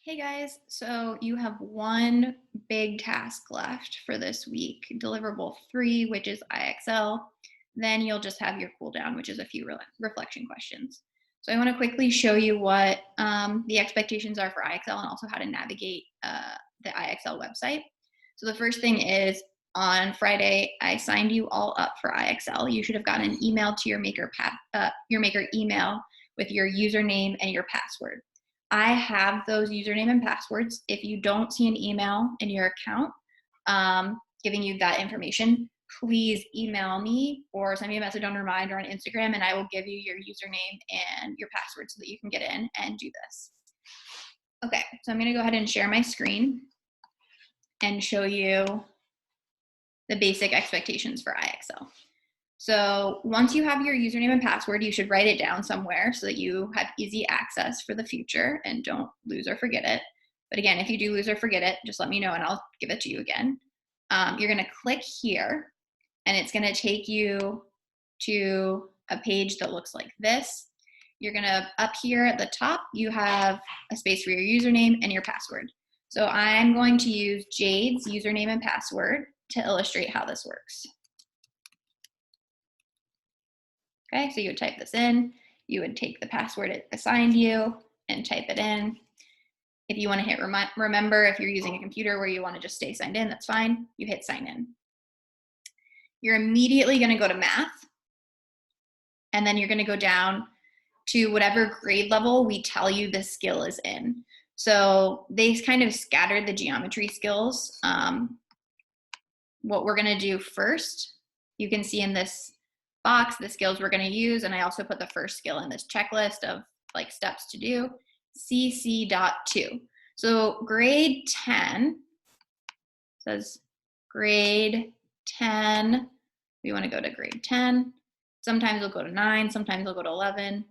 Hey guys, so you have one big task left for this week, deliverable 3, which is IXL. Then you'll just have your cool down, which is a few reflection questions. So I want to quickly show you what the expectations are for IXL and also how to navigate the IXL website. So the first thing is on Friday, I signed you all up for IXL. You should have gotten an email to your maker email with your username and your password. I have those username and passwords. If you don't see an email in your account giving you that information, please email me or send me a message on Reminder on Instagram, and I will give you your username and your password so that you can get in and do this. Okay, so I'm going to go ahead and share my screen and show you the basic expectations for IXL. So once you have your username and password, you should write it down somewhere so that you have easy access for the future and don't lose or forget it. But again, if you do lose or forget it, just let me know and I'll give it to you again. You're going to click here and it's going to take you to a page that looks like this. You're going to, up here at the top, you have a space for your username and your password. So I'm going to use Jade's username and password to illustrate how this works. Okay, so you would type this in, you would take the password it assigned you and type it in. If you want to hit remember, if you're using a computer where you want to just stay signed in, that's fine. You hit sign in. You're immediately going to go to math, and then you're going to go down to whatever grade level we tell you the skill is in. So they kind of scattered the geometry skills. What we're going to do first, you can see in this box the skills we're going to use, and I also put the first skill in this checklist of like steps to do, CC.2. So grade 10 says grade 10. We want to go to grade 10. Sometimes we'll go to 9, sometimes we'll go to 11.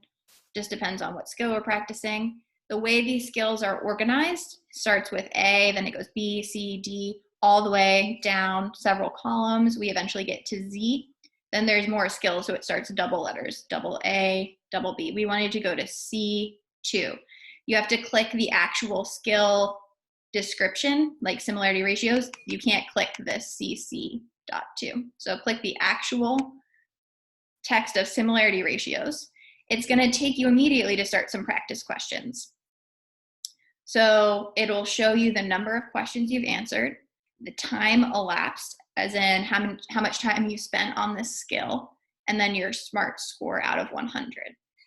Just depends on what skill we're practicing. The way these skills are organized starts with A, then it goes B, C, D, all the way down several columns. We eventually get to Z. Then there's more skills, so it starts double letters, double A, double B. We wanted to go to C2. You have to click the actual skill description, like similarity ratios. You can't click this CC.2. So click the actual text of similarity ratios. It's going to take you immediately to start some practice questions. So it'll show you the number of questions you've answered, the time elapsed, as in how much time you spent on this skill, and then your SMART score out of 100.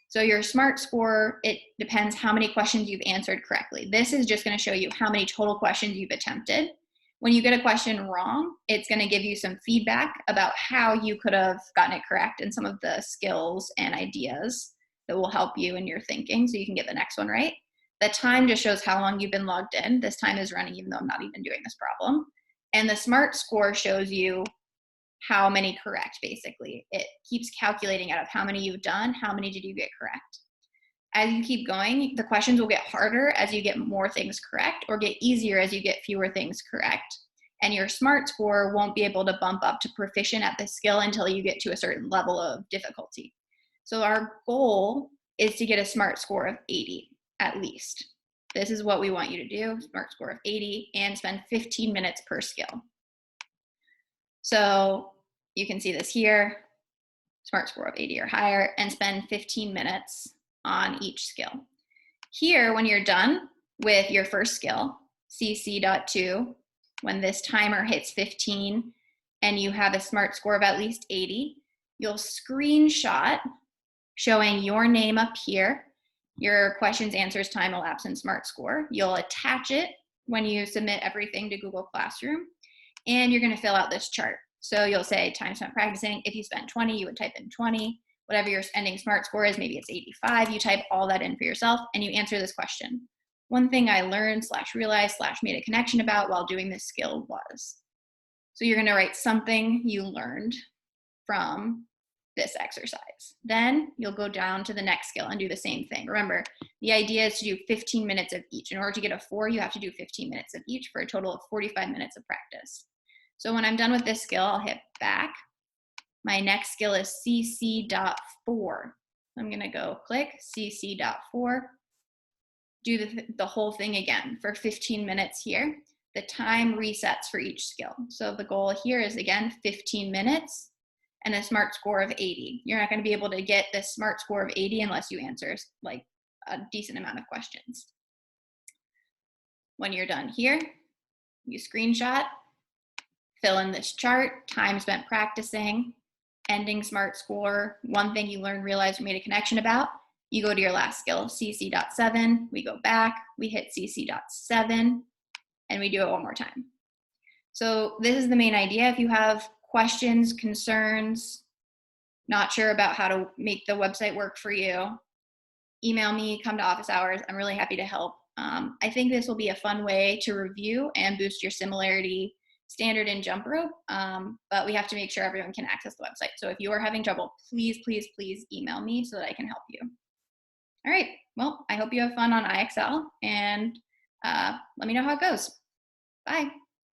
So your SMART score, it depends how many questions you've answered correctly. This is just going to show you how many total questions you've attempted. When you get a question wrong, it's going to give you some feedback about how you could have gotten it correct and some of the skills and ideas that will help you in your thinking so you can get the next one right. The time just shows how long you've been logged in. This time is running even though I'm not even doing this problem. And the SMART score shows you how many correct, basically. It keeps calculating out of how many you've done, how many did you get correct. As you keep going, the questions will get harder as you get more things correct, or get easier as you get fewer things correct. And your SMART score won't be able to bump up to proficient at the skill until you get to a certain level of difficulty. So our goal is to get a SMART score of 80 at least. This is what we want you to do, SMART score of 80, and spend 15 minutes per skill. So you can see this here, SMART score of 80 or higher, and spend 15 minutes on each skill. Here, when you're done with your first skill, CC.2, when this timer hits 15 and you have a SMART score of at least 80, you'll screenshot showing your name up here, your questions, answers, time elapsed, and SMART score. You'll attach it when you submit everything to Google Classroom, and you're going to fill out this chart. So you'll say time spent practicing. If you spent 20, you would type in 20. Whatever your ending SMART score is, maybe it's 85. You type all that in for yourself, and you answer this question. One thing I learned / realized / made a connection about while doing this skill was. So you're going to write something you learned from this exercise. Then you'll go down to the next skill and do the same thing. Remember, the idea is to do 15 minutes of each. In order to get a 4, you have to do 15 minutes of each for a total of 45 minutes of practice. So when I'm done with this skill, I'll hit back. My next skill is CC.4. I'm going to go click CC.4, do the whole thing again for 15 minutes here. The time resets for each skill. So the goal here is, again, 15 minutes and a SMART score of 80. You're not going to be able to get this SMART score of 80 unless you answer like a decent amount of questions. When you're done here, you screenshot, fill in this chart, time spent practicing, ending SMART score, one thing you learned, realized, or made a connection about. You go to your last skill, CC.7, we go back, we hit CC.7, and we do it one more time. So this is the main idea. If you have questions, concerns, not sure about how to make the website work for you, email me, come to office hours. I'm really happy to help. I think this will be a fun way to review and boost your similarity standard and jump rope, but we have to make sure everyone can access the website. So if you are having trouble, please, please, please email me so that I can help you. All right, well, I hope you have fun on IXL, and let me know how it goes. Bye.